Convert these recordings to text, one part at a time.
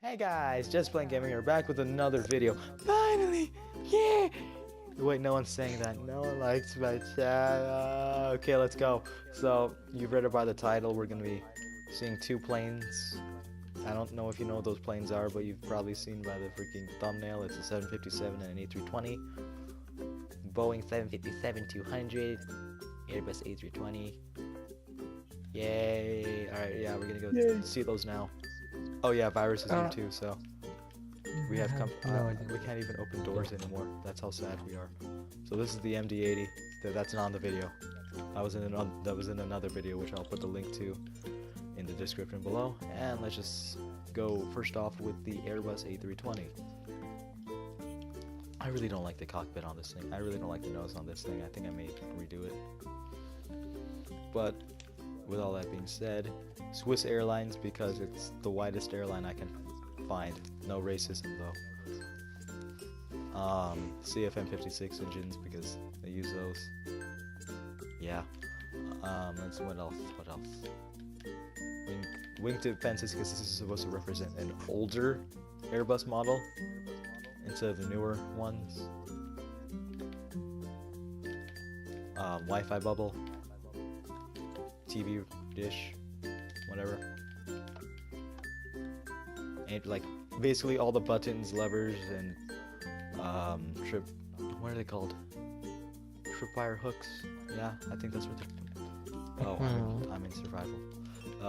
Hey guys, Just Playing Gaming here, back with another video. Finally! Yeah! Wait, no one's saying that. No one likes my channel. Okay, let's go. So, you've read it by the title. We're gonna be seeing two planes. I don't know if you know what those planes are, but you've probably seen by the freaking thumbnail. It's a 757 and an A320. Boeing 757-200. Airbus A320. Yay! Alright, yeah, we're gonna go see those now. Oh yeah, virus is here too, so we have we can't even open doors anymore. That's how sad we are. So this is the MD-80. That's not on the video. That was in another video, which I'll put the link to in the description below. And let's just go first off with the Airbus A320. I really don't like the cockpit on this thing. I really don't like the nose on this thing. I think I may redo it. But with all that being said, Swiss Airlines, because it's the widest airline I can find. No racism though. CFM56 engines, because they use those. Yeah. Let's what else? Wingtip fences, because this is supposed to represent an older Airbus model instead of the newer ones. Wi-Fi bubble. TV dish, whatever, and like basically all the buttons, levers, and what are they called? Tripwire hooks. Yeah, I think that's what they're. Oh, I'm in survival.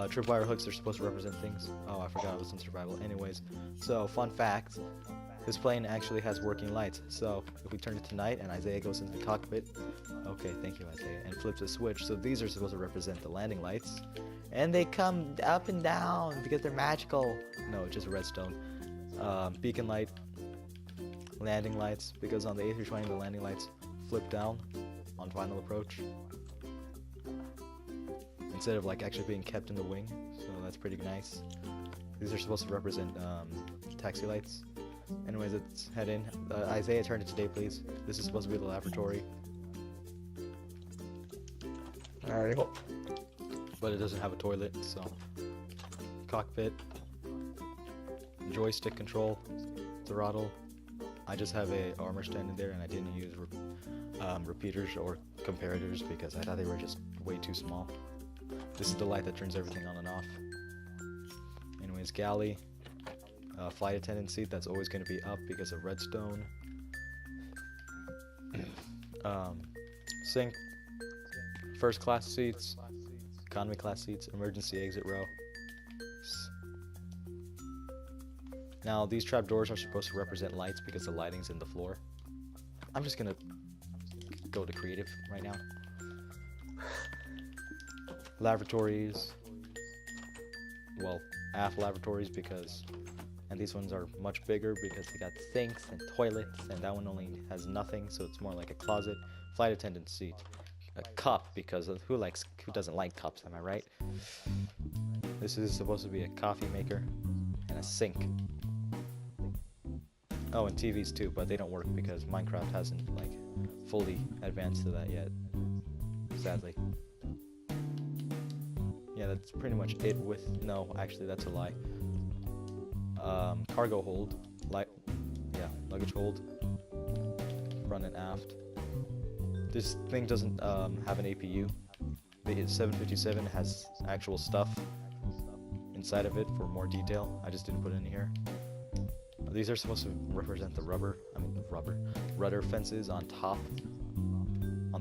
Tripwire hooks are supposed to represent things. Oh, I forgot I was in survival. Anyways, so fun fact. This plane actually has working lights, so if we turn it to night and Isaiah goes into the cockpit, okay, thank you Isaiah, and flips a switch, so these are supposed to represent the landing lights, and they come up and down because they're magical. No, just redstone. Beacon light, landing lights, because on the A320 the landing lights flip down on final approach, instead of like actually being kept in the wing, so that's pretty nice. These are supposed to represent taxi lights. Anyways, let's head in. Isaiah, turn it today, please. This is supposed to be the laboratory. Alright. But it doesn't have a toilet, so. Cockpit. Joystick control. Throttle. I just have a armor stand in there, and I didn't use repeaters or comparators because I thought they were just way too small. This is the light that turns everything on and off. Anyways, galley. Flight attendant seat, that's always going to be up because of redstone. Sink, first class seats, economy class seats, emergency exit row. Now these trap doors are supposed to represent lights because the lighting's in the floor. I'm just going to go to creative right now. Lavatories, well, aft lavatories, because and these ones are much bigger because they got sinks and toilets, and that one only has nothing, so it's more like a closet. Flight attendant seat, a cup, because of who doesn't like cups, am I right? This is supposed to be a coffee maker and a sink. Oh, and TVs too, but they don't work because Minecraft hasn't like fully advanced to that yet, sadly. Yeah, that's pretty much it with, no, actually that's a lie. Cargo hold, luggage hold, front and aft. This thing doesn't have an APU. The 757 has actual stuff inside of it for more detail. I just didn't put it in here. These are supposed to represent the rudder fences on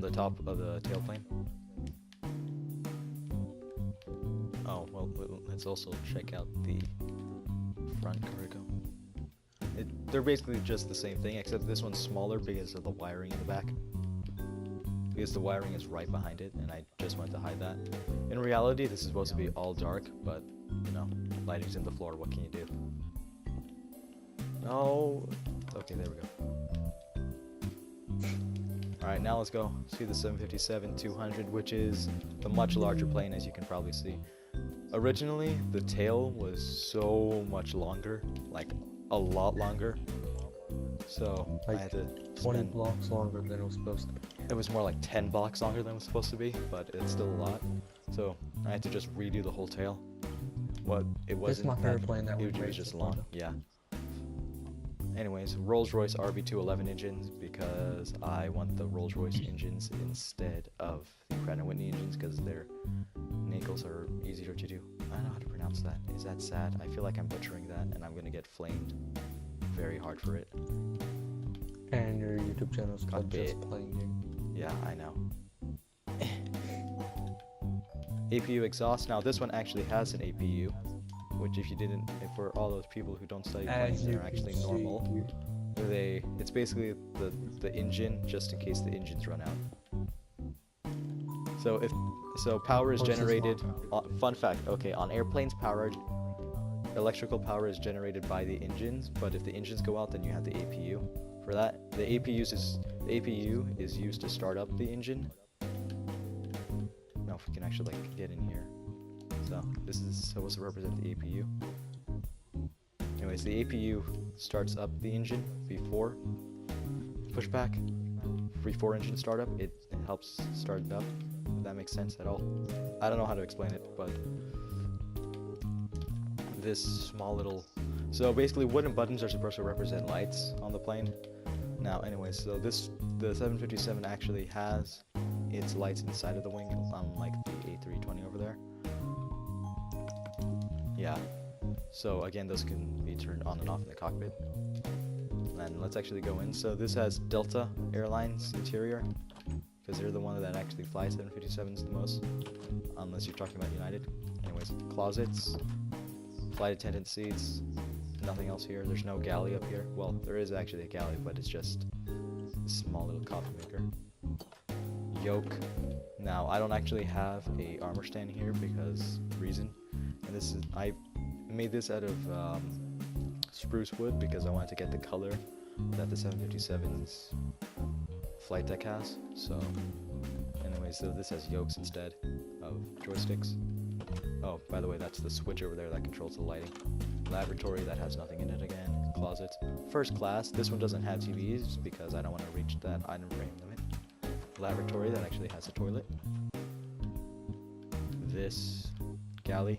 the top of the tailplane. Oh, well, let's also check out the front cargo. They're basically just the same thing, except this one's smaller because of the wiring in the back. Because the wiring is right behind it, and I just wanted to hide that. In reality, this is supposed to be all dark, but, you know, lighting's in the floor, what can you do? No! Okay, there we go. Alright, now let's go see the 757-200, which is the much larger plane, as you can probably see. Originally, the tail was so much longer, like a lot longer. So like I had to 20 blocks longer than it was supposed to. It was more like 10 blocks longer than it was supposed to be, but it's still a lot. So I had to just redo the whole tail. What it This is wasn't. my favorite plane that we It made was just so long. far. Yeah. Anyways, Rolls-Royce RB211 engines because I want the Rolls-Royce engines instead of the Pratt & Whitney engines because their nacelles are easier to do. I don't know how to pronounce that. Is that sad? I feel like I'm butchering that and I'm gonna get flamed very hard for it. And your YouTube channel is called bit. Just Playing Game. Yeah, I know. APU exhaust. Now this one actually has an APU, which if for all those people who don't study planes, they're actually normal. It's basically the engine, just in case the engines run out. So power is generated. Fun fact. Okay, on airplanes, electrical power is generated by the engines, but if the engines go out, then you have the APU. For that, the APU is used to start up the engine. Now, if we can actually get in here. So this is supposed to represent the APU. Anyways, the APU starts up the engine before pushback. Before engine startup, it helps start it up. If that makes sense at all. I don't know how to explain it, but this small little. So basically, wooden buttons are supposed to represent lights on the plane. Now, anyways, so the 757 actually has its lights inside of the wing, unlike the A320 over there. Yeah. So again, those can be turned on and off in the cockpit. And let's actually go in. So this has Delta Airlines interior, because they're the one that actually flies 757s the most, unless you're talking about United. Anyways, closets, flight attendant seats, nothing else here. There's no galley up here. Well, there is actually a galley, but it's just a small little coffee maker. Yoke. Now, I don't actually have a armor stand here because reason. And I made this out of spruce wood because I wanted to get the color that the 757's flight deck has. So, anyway, so this has yokes instead of joysticks. Oh, by the way, that's the switch over there that controls the lighting. Laboratory that has nothing in it again. Closet. First class. This one doesn't have TVs because I don't want to reach that item frame limit. Laboratory that actually has a toilet. This galley.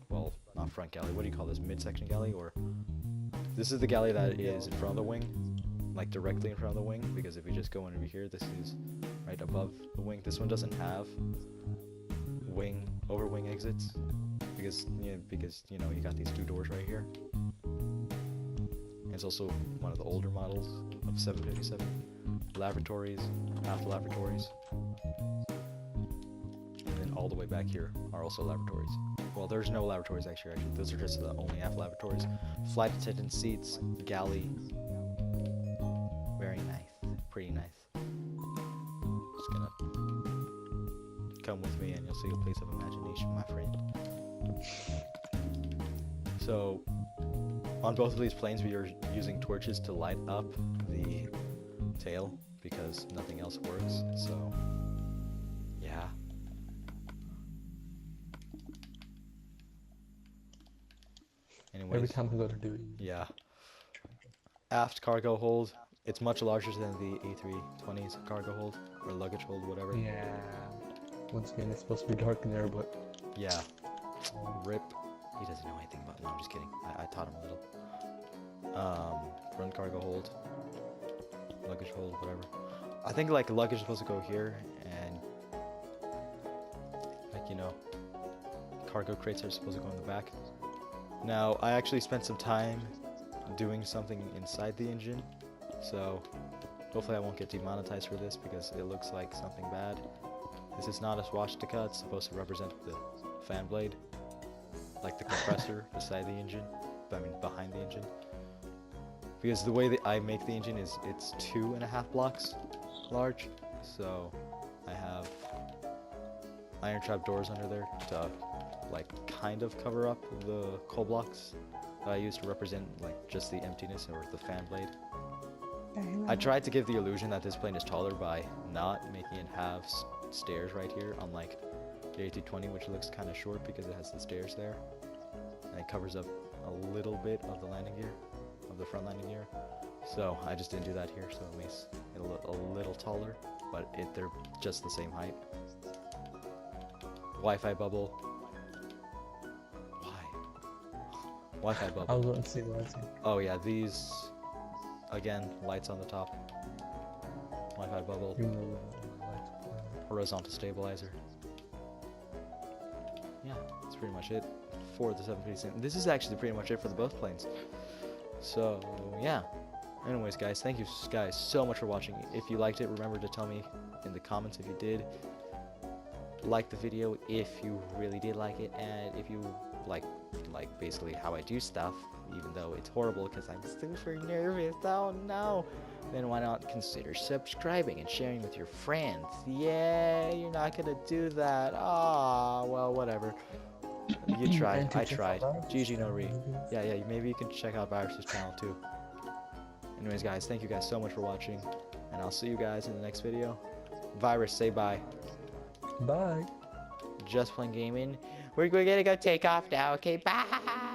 Well, not front galley. What do you call this? Midsection galley? Or this is the galley that is in front of the wing, like directly in front of the wing. Because if you just go in over here, this is right above the wing. This one doesn't have over wing exits because you know you got these two doors right here. And it's also one of the older models of 757. Lavatories, half lavatories, and then all the way back here are also lavatories. Well, there's no lavatories actually. Those are just the only half lavatories. Flight attendant seats, galley. Very nice, pretty nice. Just gonna come with me and you'll see a place of imagination, my friend. So, on both of these planes, we are using torches to light up the tail because nothing else works. So, yeah. Anyways, Every time I go to do it. yeah. Aft cargo hold. It's much larger than the A320's cargo hold or luggage hold, whatever. Yeah. Once again, it's supposed to be dark in there, but Yeah. Rip. He doesn't know anything about. No, I'm just kidding. I taught him a little. Front cargo hold, luggage hold, whatever. I think luggage is supposed to go here, and cargo crates are supposed to go in the back. Now, I actually spent some time doing something inside the engine, so hopefully I won't get demonetized for this because it looks like something bad. This is not a swastika. It's supposed to represent the fan blade, like the compressor beside the engine. Behind the engine. Because the way that I make the engine is it's 2.5 blocks large, so I have iron trap doors under there to kind of cover up the coal blocks that I use to represent just the emptiness or the fan blade. I tried to give the illusion that this plane is taller by not making it have stairs right here, unlike the A320, which looks kind of short because it has the stairs there, and it covers up a little bit of the landing gear, of the front landing gear. So I just didn't do that here, so it makes it a little taller, but they're just the same height. Wi-Fi bubble. Why? Wi-Fi I bubble. was going to see the lights. Oh yeah, these again, lights on the top. Wi-Fi bubble, You know the lights. horizontal stabilizer. Yeah, that's pretty much it for the 737. This is actually pretty much it for the both planes. So yeah. Anyways, guys, thank you guys so much for watching. If you liked it, remember to tell me in the comments if you did. Like the video if you really did like it, and if you like basically how I do stuff, even though it's horrible because I'm super nervous. Oh no! Then why not consider subscribing and sharing with your friends? Yeah, you're not gonna do that. Ah, well, whatever. You tried. And to I check tried. out Virus's GG no channel, re. maybe. Yeah, maybe you can check out Virus's channel too. Anyways, guys, thank you guys so much for watching, and I'll see you guys in the next video. Virus, say bye. Bye. Just Playing Gaming. We're gonna go take off now. Okay, bye.